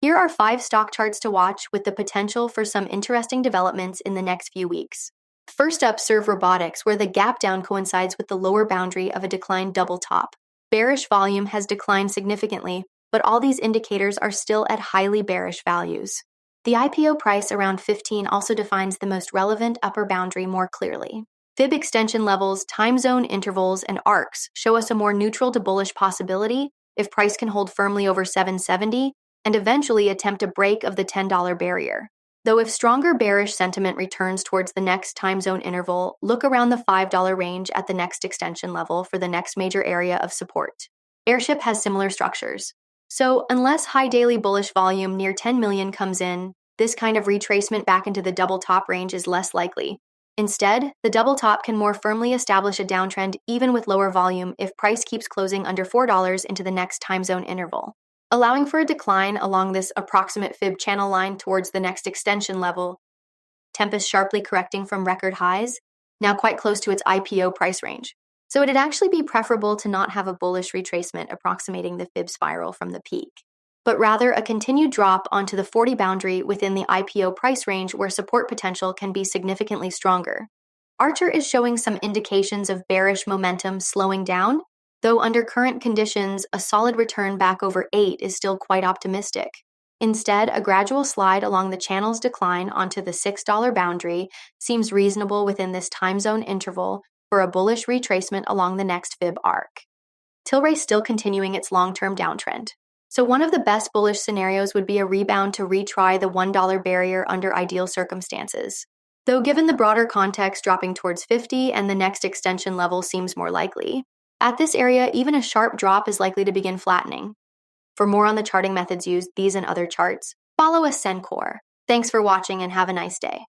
Here are 5 stock charts to watch with the potential for some interesting developments in the next few weeks. First up, SERV Robotics, where the gap down coincides with the lower boundary of a declined double top. Bearish volume has declined significantly, but all these indicators are still at highly bearish values. The IPO price around 15 also defines the most relevant upper boundary more clearly. Fib extension levels, time zone intervals, and arcs show us a more neutral to bullish possibility if price can hold firmly over 770 and eventually attempt a break of the $10 barrier. Though if stronger bearish sentiment returns towards the next time zone interval, look around the $5 range at the next extension level for the next major area of support. Airship has similar structures. So unless high daily bullish volume near 10 million comes in, this kind of retracement back into the double top range is less likely. Instead, the double top can more firmly establish a downtrend even with lower volume if price keeps closing under $4 into the next time zone interval. Allowing for a decline along this approximate fib channel line towards the next extension level, Tempest sharply correcting from record highs, now quite close to its IPO price range. So it'd actually be preferable to not have a bullish retracement approximating the fib spiral from the peak, but rather a continued drop onto the 40 boundary within the IPO price range where support potential can be significantly stronger. ACHR is showing some indications of bearish momentum slowing down, though under current conditions, a solid return back over 8 is still quite optimistic. Instead, a gradual slide along the channel's decline onto the $6 boundary seems reasonable within this time zone interval for a bullish retracement along the next fib arc. Tilray still continuing its long-term downtrend. So one of the best bullish scenarios would be a rebound to retry the $1 barrier under ideal circumstances. Though given the broader context, dropping towards 50 and the next extension level seems more likely. At this area, even a sharp drop is likely to begin flattening. For more on the charting methods used, these and other charts, follow Ascencore. Thanks for watching and have a nice day.